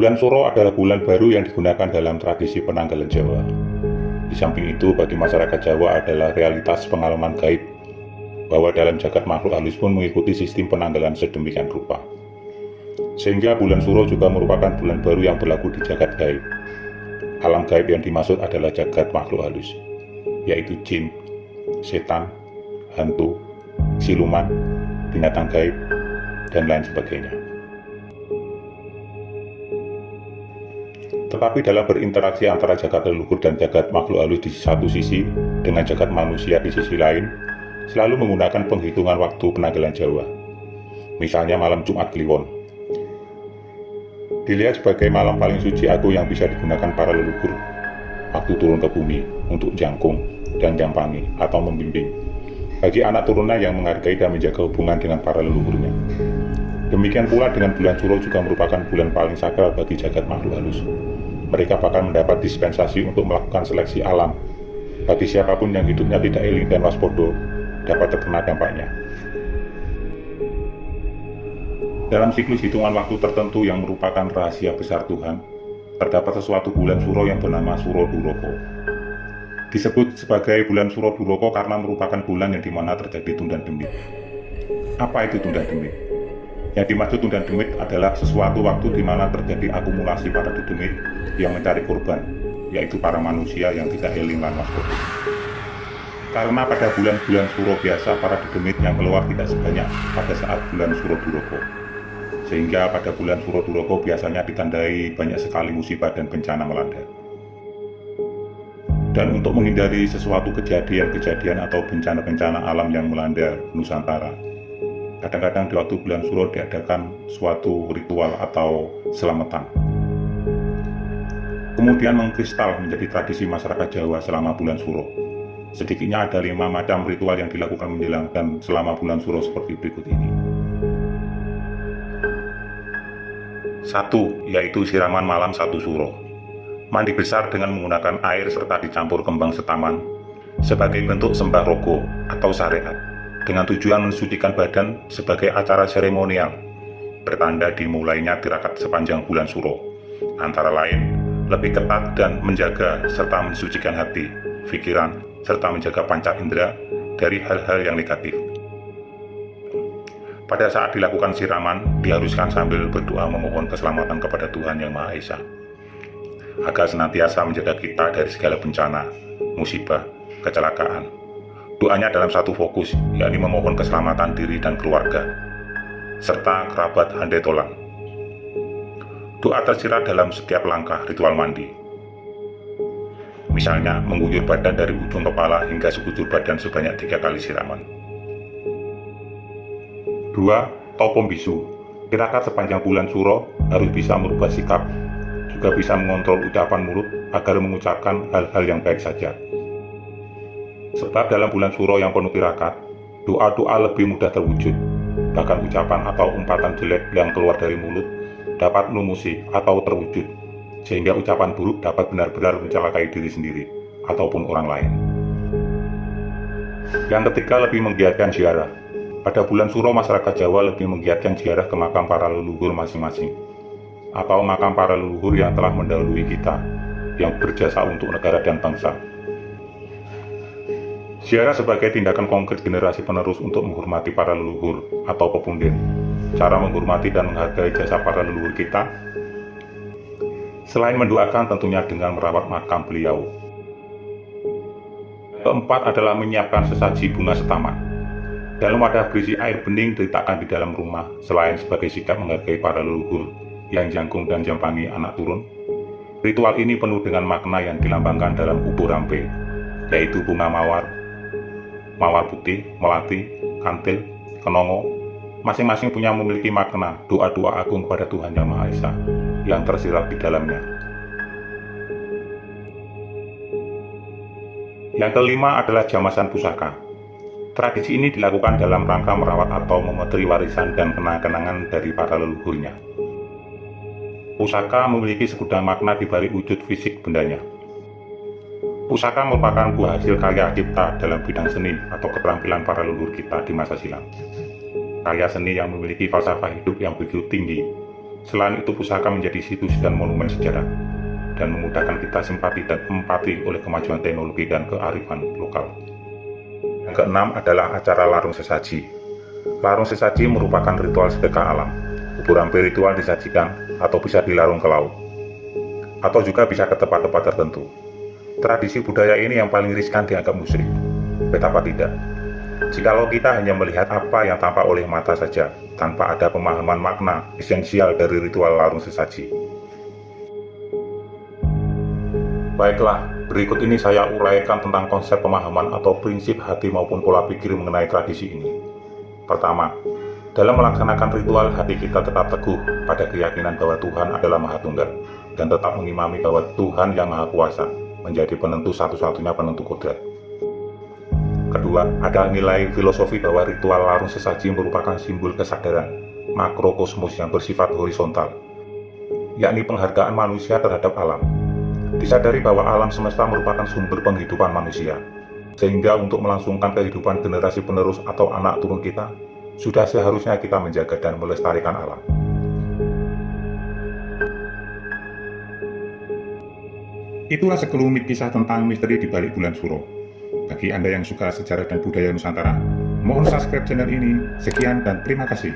Bulan Suro adalah bulan baru yang digunakan dalam tradisi penanggalan Jawa. Di samping itu, bagi masyarakat Jawa adalah realitas pengalaman gaib bahwa dalam jagat makhluk halus pun mengikuti sistem penanggalan sedemikian rupa. Sehingga bulan Suro juga merupakan bulan baru yang berlaku di jagat gaib. Alam gaib yang dimaksud adalah jagat makhluk halus, yaitu jin, setan, hantu, siluman, binatang gaib, dan lain sebagainya. Tetapi dalam berinteraksi antara jagat leluhur dan jagat makhluk halus di satu sisi dengan jagat manusia di sisi lain, selalu menggunakan penghitungan waktu penanggalan Jawa. Misalnya malam Jumat Kliwon. Dilihat sebagai malam paling suci agung yang bisa digunakan para leluhur waktu turun ke bumi untuk jangkung dan jampangi atau membimbing bagi anak turunnya yang menghargai dan menjaga hubungan dengan para leluhurnya. Demikian pula dengan bulan Suro juga merupakan bulan paling sakral bagi jagat makhluk halus. Mereka bahkan mendapat dispensasi untuk melakukan seleksi alam bagi siapapun yang hidupnya tidak eling dan waspodo dapat terkena dampaknya. Dalam siklus hitungan waktu tertentu yang merupakan rahasia besar Tuhan, terdapat sesuatu bulan Suro yang bernama Suro Duroko. Disebut sebagai bulan Suro Duroko karena merupakan bulan yang dimana terjadi tundan demit. Apa itu tundan demit? Yang dimaksud tundan demit adalah sesuatu waktu di mana terjadi akumulasi para dedemit yang mencari korban, yaitu para manusia yang tidak eling lan waspada. Karena pada bulan-bulan Suro biasa para dedemit yang keluar tidak sebanyak pada saat bulan Suro Duroko. Sehingga pada bulan Suro Duroko biasanya ditandai banyak sekali musibah dan bencana melanda. Dan untuk menghindari sesuatu kejadian-kejadian atau bencana-bencana alam yang melanda Nusantara, kadang-kadang di waktu bulan Suro diadakan suatu ritual atau selamatan. Kemudian mengkristal menjadi tradisi masyarakat Jawa selama bulan Suro. Sedikitnya ada 5 macam ritual yang dilakukan menjelang dan selama bulan Suro seperti berikut ini. 1. Yaitu siraman malam 1 Suro. Mandi besar dengan menggunakan air serta dicampur kembang setaman sebagai bentuk sembah rogo atau syariat, dengan tujuan mensucikan badan sebagai acara seremonial, bertanda dimulainya tirakat sepanjang bulan Suro, antara lain lebih ketat dan menjaga serta mensucikan hati, pikiran, serta menjaga panca indera dari hal-hal yang negatif. Pada saat dilakukan siraman, diharuskan sambil berdoa memohon keselamatan kepada Tuhan Yang Maha Esa, agar senantiasa menjaga kita dari segala bencana, musibah, kecelakaan. Doanya dalam satu fokus, yakni memohon keselamatan diri dan keluarga, serta kerabat handai tolang. Doa tersirat dalam setiap langkah ritual mandi. Misalnya, mengguyur badan dari ujung kepala hingga sekujur badan sebanyak 3 kali siraman. 2. Topom bisu. Tirakat sepanjang bulan Suro harus bisa merubah sikap, juga bisa mengontrol ucapan mulut agar mengucapkan hal-hal yang baik saja. Sebab dalam bulan Suro yang penuh tirakat, doa-doa lebih mudah terwujud. Bahkan ucapan atau umpatan jelek yang keluar dari mulut dapat melumusi atau terwujud, sehingga ucapan buruk dapat benar-benar mencelakai diri sendiri ataupun orang lain. Yang ketiga, lebih menggiatkan ziarah. Pada bulan Suro, masyarakat Jawa lebih menggiatkan ziarah ke makam para leluhur masing-masing, atau makam para leluhur yang telah mendahului kita, yang berjasa untuk negara dan bangsa. Ziarah sebagai tindakan konkret generasi penerus untuk menghormati para leluhur atau pepundir. Cara menghormati dan menghargai jasa para leluhur kita, selain mendoakan tentunya dengan merawat makam beliau. Keempat adalah menyiapkan sesaji bunga setaman. Dalam wadah berisi air bening diletakkan di dalam rumah, selain sebagai sikap menghargai para leluhur yang jangkung dan jampangi anak turun. Ritual ini penuh dengan makna yang dilambangkan dalam ubo rampe, yaitu bunga mawar, mawar putih, melati, kantil, kenongo. Masing-masing punya memiliki makna doa-doa agung kepada Tuhan Yang Maha Esa yang tersirat di dalamnya. Yang kelima adalah jamasan pusaka. Tradisi ini dilakukan dalam rangka merawat atau memetri warisan dan kenang-kenangan dari para leluhurnya. Pusaka memiliki segudang makna di balik wujud fisik bendanya. Pusaka merupakan buah hasil karya cipta dalam bidang seni atau keterampilan para leluhur kita di masa silam. Karya seni yang memiliki falsafah hidup yang begitu tinggi, Selain itu, pusaka menjadi situs dan monumen sejarah, dan memudahkan kita simpati dan empati oleh kemajuan teknologi dan kearifan lokal. Yang keenam adalah acara larung sesaji. Larung sesaji merupakan ritual sedekah alam. Bubur hampir ritual disajikan atau bisa dilarung ke laut, atau juga bisa ke tempat-tempat tertentu. Tradisi budaya ini yang paling riskan dianggap musyrik. Betapa tidak, jikalau kita hanya melihat apa yang tampak oleh mata saja, tanpa ada pemahaman makna esensial dari ritual larung sesaji. Baiklah, berikut ini saya uraikan tentang konsep pemahaman atau prinsip hati maupun pola pikir mengenai tradisi ini. Pertama, dalam melaksanakan ritual, hati kita tetap teguh pada keyakinan bahwa Tuhan adalah Maha Tunggal, dan tetap mengimani bahwa Tuhan yang Maha Kuasa menjadi penentu satu-satunya penentu kodrat. Kedua, ada nilai filosofi bahwa ritual larung sesaji merupakan simbol kesadaran makrokosmos yang bersifat horizontal, yakni penghargaan manusia terhadap alam. Disadari bahwa alam semesta merupakan sumber penghidupan manusia, sehingga untuk melangsungkan kehidupan generasi penerus atau anak turun kita, sudah seharusnya kita menjaga dan melestarikan alam. Itulah sekelumit kisah tentang misteri di balik bulan Suro. Bagi Anda yang suka sejarah dan budaya Nusantara, mohon subscribe channel ini. Sekian dan terima kasih.